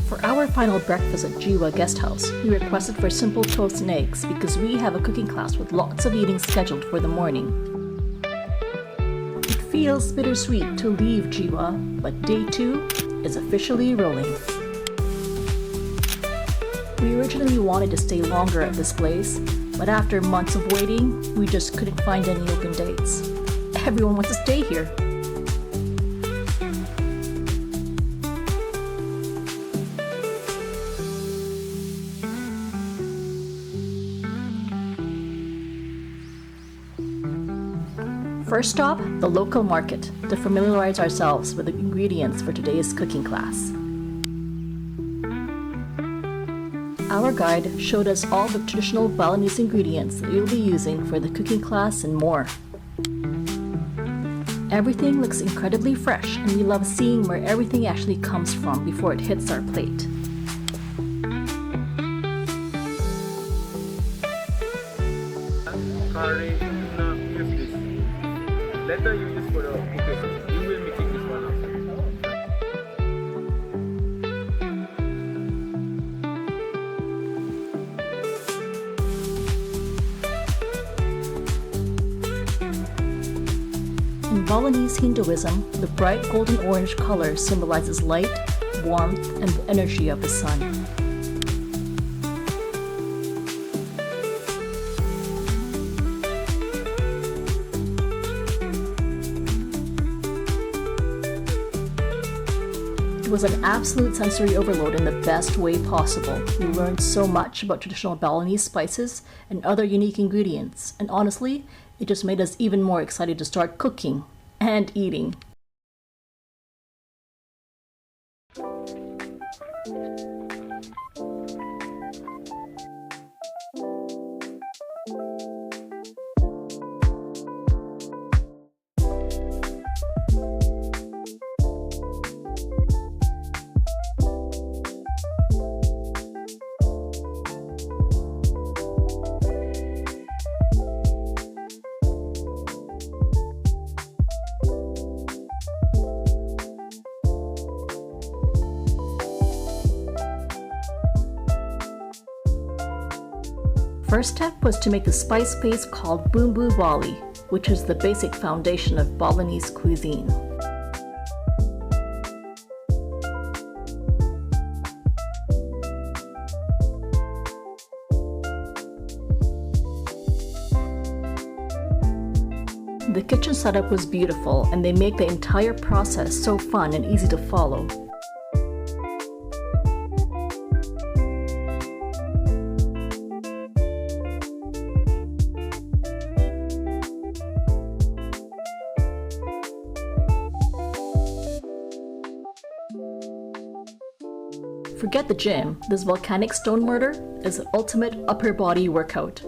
For our final breakfast at Jiwa guest house, we requested for simple toast and eggs because we have a cooking class with lots of eating scheduled for the morning. It feels bittersweet to leave Jiwa, but day 2 is officially rolling. We originally wanted to stay longer at this place, but after months of waiting, we just couldn't find any open dates. Everyone wants to stay here. First stop, the local market, to familiarize ourselves with the ingredients for today's cooking class. Our guide showed us all the traditional Balinese ingredients that we will be using for the cooking class and more. Everything looks incredibly fresh, and we love seeing where everything actually comes from before it hits our plate. Curry use this. Later you use for the cooking. You will making this one also. In Balinese Hinduism, the bright golden orange color symbolizes light, warmth, and the energy of the sun. It was an absolute sensory overload in the best way possible. We learned so much about traditional Balinese spices and other unique ingredients, and honestly, it just made us even more excited to start cooking and eating. First step was to make the spice paste called bumbu Bali, which is the basic foundation of Balinese cuisine. The kitchen setup was beautiful, and they make the entire process so fun and easy to follow. Forget the gym, this volcanic stone mortar is the ultimate upper body workout.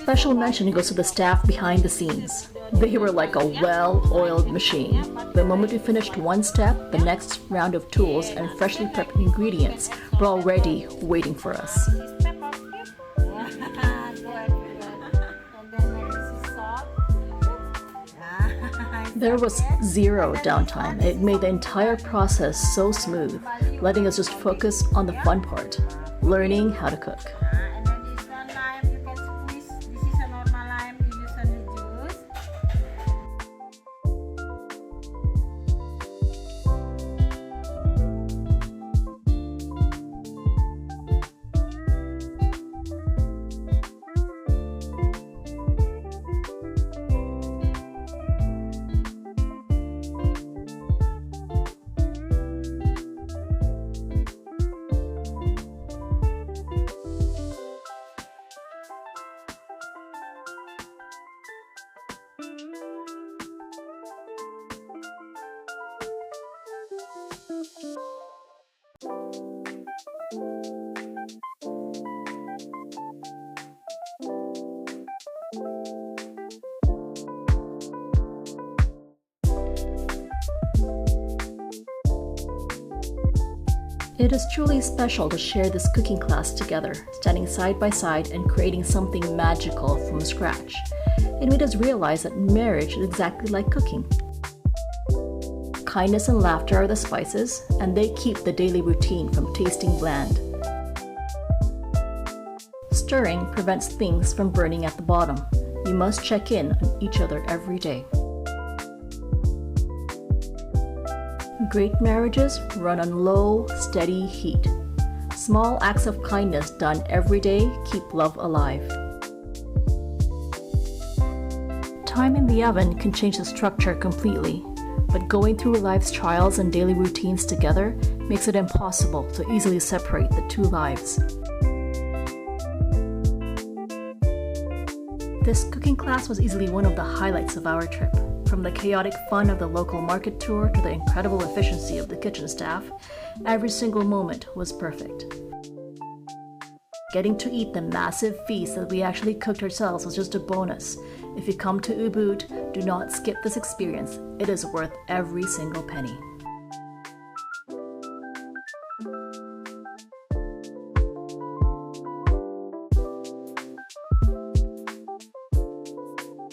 Special mention goes to the staff behind the scenes. They were like a well-oiled machine. The moment we finished one step, the next round of tools and freshly prepped ingredients were already waiting for us. There was zero downtime. It made the entire process so smooth, letting us just focus on the fun part, learning how to cook. It is truly special to share this cooking class together, standing side by side and creating something magical from scratch. It made us realize that marriage is exactly like cooking. Kindness and laughter are the spices, and they keep the daily routine from tasting bland. Stirring prevents things from burning at the bottom. You must check in on each other every day. Great marriages run on low, steady heat. Small acts of kindness done every day keep love alive. Time in the oven can change the structure completely, but going through life's trials and daily routines together makes it impossible to easily separate the two lives. This cooking class was easily one of the highlights of our trip. From the chaotic fun of the local market tour to the incredible efficiency of the kitchen staff, every single moment was perfect. Getting to eat the massive feast that we actually cooked ourselves was just a bonus. If you come to Ubud, do not skip this experience. It is worth every single penny.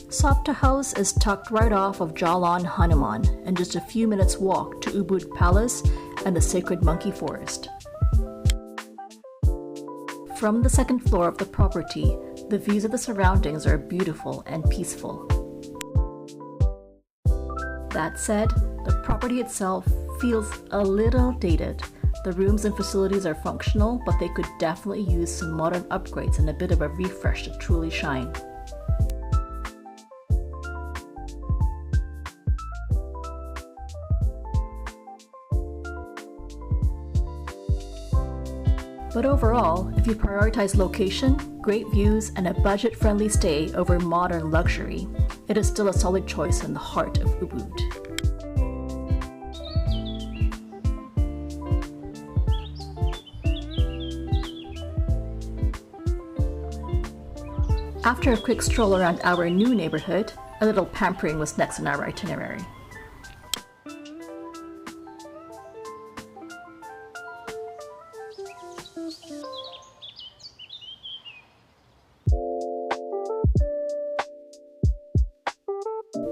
Sapta House is tucked right off of Jalan Hanuman and just a few minutes walk to Ubud Palace and the Sacred Monkey Forest. From the second floor of the property, the views of the surroundings are beautiful and peaceful. That said, the property itself feels a little dated. The rooms and facilities are functional, but they could definitely use some modern upgrades and a bit of a refresh to truly shine. But overall, if you prioritize location, great views, and a budget-friendly stay over modern luxury, it is still a solid choice in the heart of Ubud. After a quick stroll around our new neighborhood, a little pampering was next on our itinerary.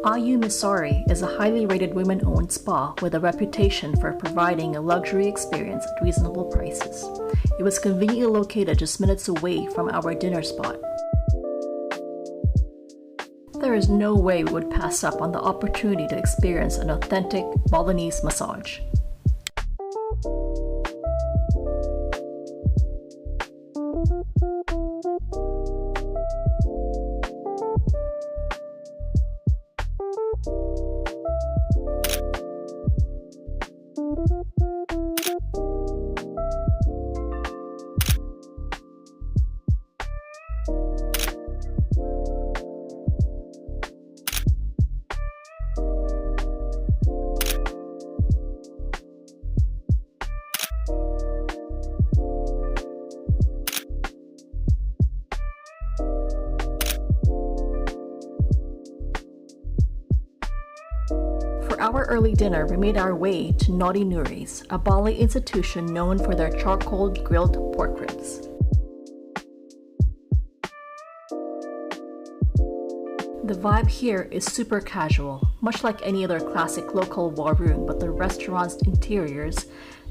Ayu Mesari is a highly rated women-owned spa with a reputation for providing a luxury experience at reasonable prices. It was conveniently located just minutes away from our dinner spot. There is no way we would pass up on the opportunity to experience an authentic Balinese massage. For our early dinner, we made our way to Naughty Nuri's, a Bali institution known for their charcoal grilled pork ribs. The vibe here is super casual, much like any other classic local war room, but the restaurant's interiors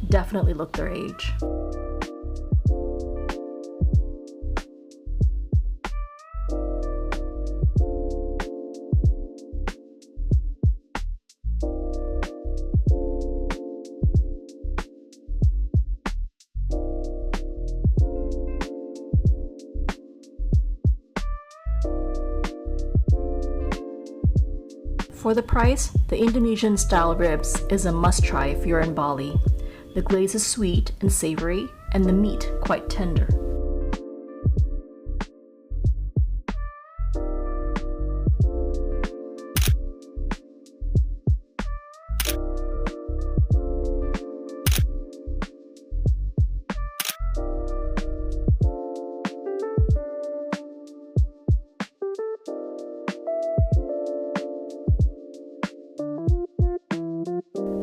definitely look their age. For the price, the Indonesian-style ribs is a must-try if you're in Bali. The glaze is sweet and savory, and the meat quite tender.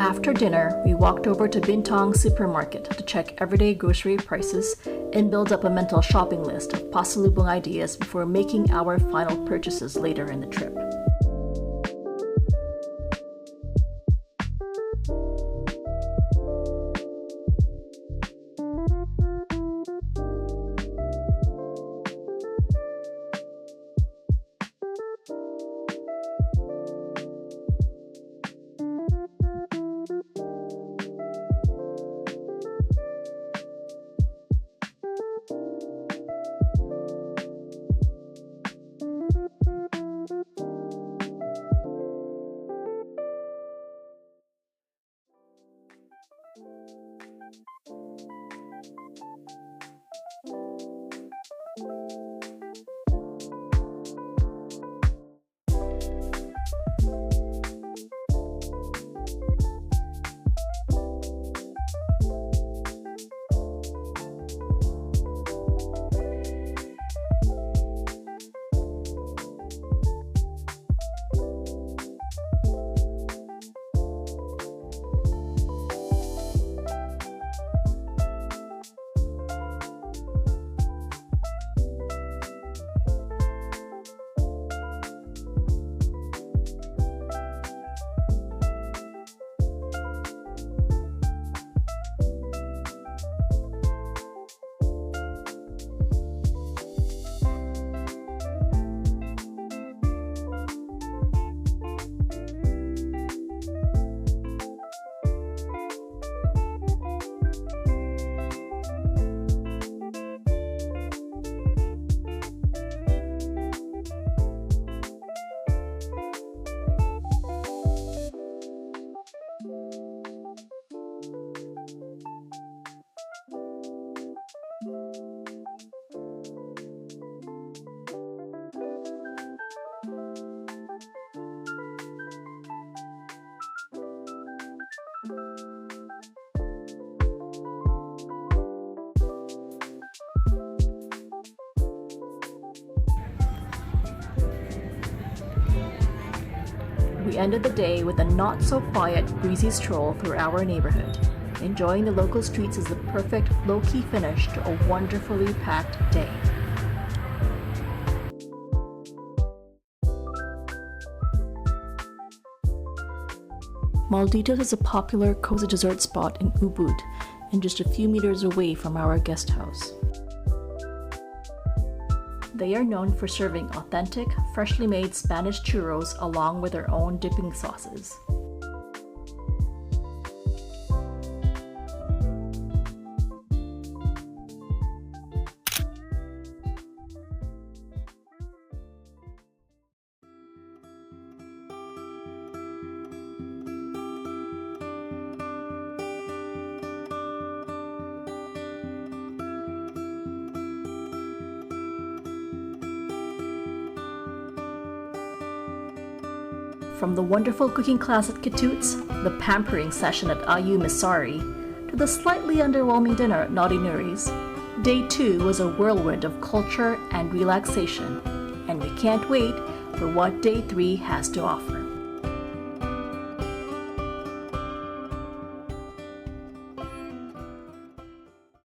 After dinner, we walked over to Bintang Supermarket to check everyday grocery prices and build up a mental shopping list of pasalubong ideas before making our final purchases later in the trip. We ended the day with a not-so-quiet, breezy stroll through our neighborhood, enjoying the local streets as the perfect low-key finish to a wonderfully packed day. Malditos is a popular cozy dessert spot in Ubud and just a few meters away from our guest house. They are known for serving authentic, freshly made Spanish churros along with their own dipping sauces. From the wonderful cooking class at Ketut's, the pampering session at Ayu Mesari, to the slightly underwhelming dinner at Naughty Nuri's, Day 2 was a whirlwind of culture and relaxation, and we can't wait for what Day 3 has to offer.